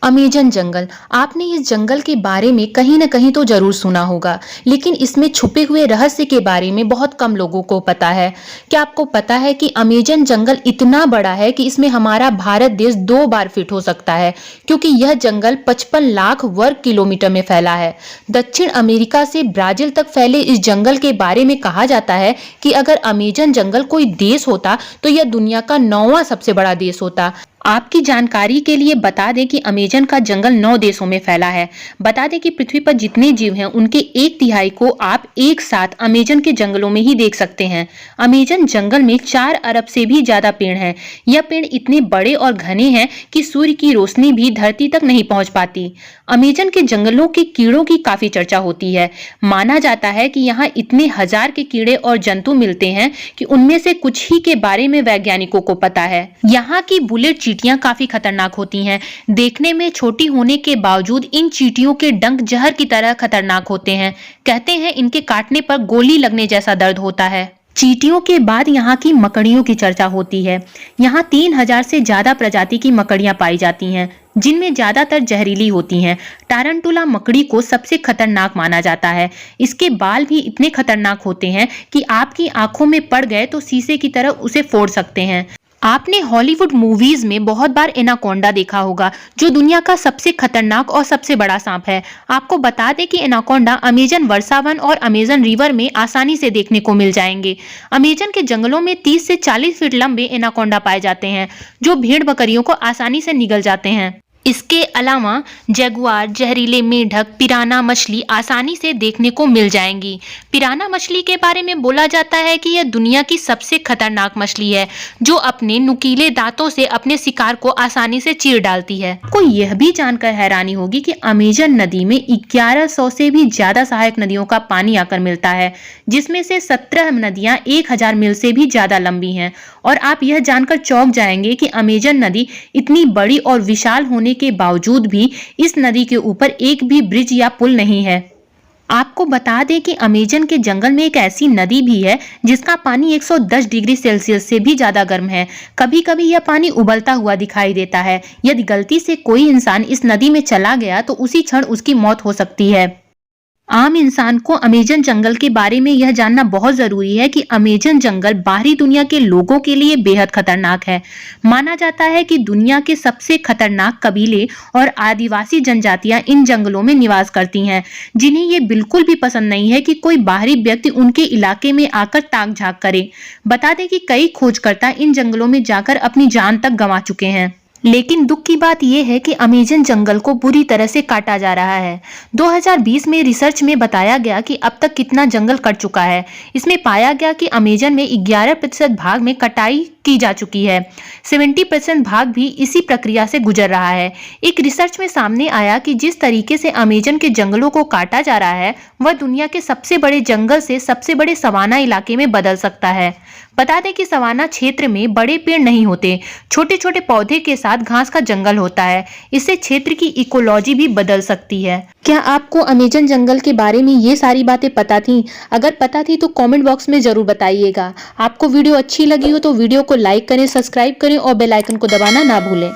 Amazon जंगल। आपने इस जंगल के बारे में कहीं न कहीं तो ज़रूर सुना होगा, लेकिन इसमें छुपे हुए रहस्य के बारे में बहुत कम लोगों को पता है। क्या आपको पता है कि अमेजन जंगल इतना बड़ा है कि इसमें हमारा भारत देश 2 बार फिट हो सकता है, क्योंकि यह जंगल 55 लाख वर्ग किलोमीटर में फैला है। दक्षिण अमेरिका से ब्राज़ील तक फैले इस जंगल के बारे में कहा जाता है कि अगर अमेजन जंगल कोई देश होता, तो यह दुनिया का 9वां सबसे बड़ा देश होता। आपकी जानकारी के लिए बता दें कि अमेजन का जंगल 9 देशों में फैला है। बता दें कि पृथ्वी पर जितने जीव हैं उनके 1/3 को आप एक साथ अमेजन के जंगलों में ही देख सकते हैं। अमेजन जंगल में 4 अरब से भी ज्यादा पेड़ हैं। यह पेड़ इतने बड़े और घने हैं कि सूर्य की रोशनी भी धरती तक नहीं पहुंच पाती। अमेजन के जंगलों के कीड़ों की काफी चर्चा होती है। माना जाता है कि यहाँ इतने हजार के कीड़े और जंतु मिलते हैं कि उनमें से कुछ ही के बारे में वैज्ञानिकों को पता है। यहाँ की बुलेट चींटियां काफी खतरनाक होती हैं। देखने में छोटी होने के बावजूद इन चींटियों के डंक जहर की तरह खतरनाक होते हैं। कहते हैं इनके काटने पर गोली लगने जैसा दर्द होता है। चींटियों के बाद यहाँ की मकड़ियों की चर्चा होती है। यहाँ 3000 से ज्यादा प्रजाति की मकड़ियां पाई जाती हैं, जिनमें ज्यादातर जहरीली होती हैं। टारंटुला मकड़ी को सबसे खतरनाक माना जाता है। इसके बाल भी इतने खतरनाक होते हैं कि आपकी आंखों में पड़ गए तो शीशे की तरह उसे फोड़ सकते हैं। आपने हॉलीवुड मूवीज में बहुत बार एनाकोंडा देखा होगा, जो दुनिया का सबसे खतरनाक और सबसे बड़ा सांप है। आपको बता दें कि एनाकोंडा अमेजन वर्षावन और अमेजन रिवर में आसानी से देखने को मिल जाएंगे। अमेजन के जंगलों में 30 से 40 फीट लंबे एनाकोंडा पाए जाते हैं, जो भेड़ बकरियों को आसानी से निगल जाते हैं। इसके अलावा जगुआर, जहरीले मेंढक, पिराना मछली आसानी से देखने को मिल जाएंगी। पिराना मछली के बारे में बोला जाता है कि यह दुनिया की सबसे खतरनाक मछली है, जो अपने नुकीले दांतों से अपने शिकार को आसानी से चीर डालती है। आपको यह भी जानकर हैरानी होगी कि अमेजन नदी में 1100 से भी ज्यादा सहायक नदियों का पानी आकर मिलता है, जिसमें से 17 नदियां 1000 मील से भी ज्यादा लंबी हैं। और आप यह जानकर चौंक जाएंगे कि अमेजन नदी इतनी बड़ी और विशाल होने के बावजूद भी इस नदी के ऊपर एक भी ब्रिज या पुल नहीं है। आपको बता दें कि अमेजन के जंगल में एक ऐसी नदी भी है जिसका पानी 110 डिग्री सेल्सियस से भी ज्यादा गर्म है। कभी कभी यह पानी उबलता हुआ दिखाई देता है। यदि गलती से कोई इंसान इस नदी में चला गया तो उसी क्षण उसकी मौत हो सकती है। आम इंसान को अमेजन जंगल के बारे में यह जानना बहुत जरूरी है कि अमेजन जंगल बाहरी दुनिया के लोगों के लिए बेहद खतरनाक है। माना जाता है कि दुनिया के सबसे खतरनाक कबीले और आदिवासी जनजातियां इन जंगलों में निवास करती हैं, जिन्हें ये बिल्कुल भी पसंद नहीं है कि कोई बाहरी व्यक्ति उनके इलाके में आकर ताक झांक करे। बता दें कि कई खोजकर्ता इन जंगलों में जाकर अपनी जान तक गंवा चुके हैं। लेकिन दुख की बात यह है कि अमेजन जंगल को बुरी तरह से काटा जा रहा है। 2020 में रिसर्च में बताया गया कि अब तक कितना जंगल कट चुका है। इसमें पाया गया कि अमेजन में 11% भाग में कटाई की जा चुकी है। 70% भाग भी इसी प्रक्रिया से गुजर रहा है। एक रिसर्च में सामने आया कि जिस तरीके से अमेजन के जंगलों को काटा जा रहा है, वह दुनिया के सबसे बड़े जंगल से सबसे बड़े सवाना इलाके में बदल सकता है। बता दें कि सवाना क्षेत्र में बड़े पेड़ नहीं होते, छोटे छोटे पौधे के साथ घास का जंगल होता है। इससे क्षेत्र की इकोलॉजी भी बदल सकती है। क्या आपको अमेजन जंगल के बारे में ये सारी बातें पता थी? अगर पता थी तो कमेंट बॉक्स में जरूर बताइएगा। आपको वीडियो अच्छी लगी हो तो वीडियो को लाइक करें, सब्सक्राइब करें और बेल आइकन को दबाना ना भूलें।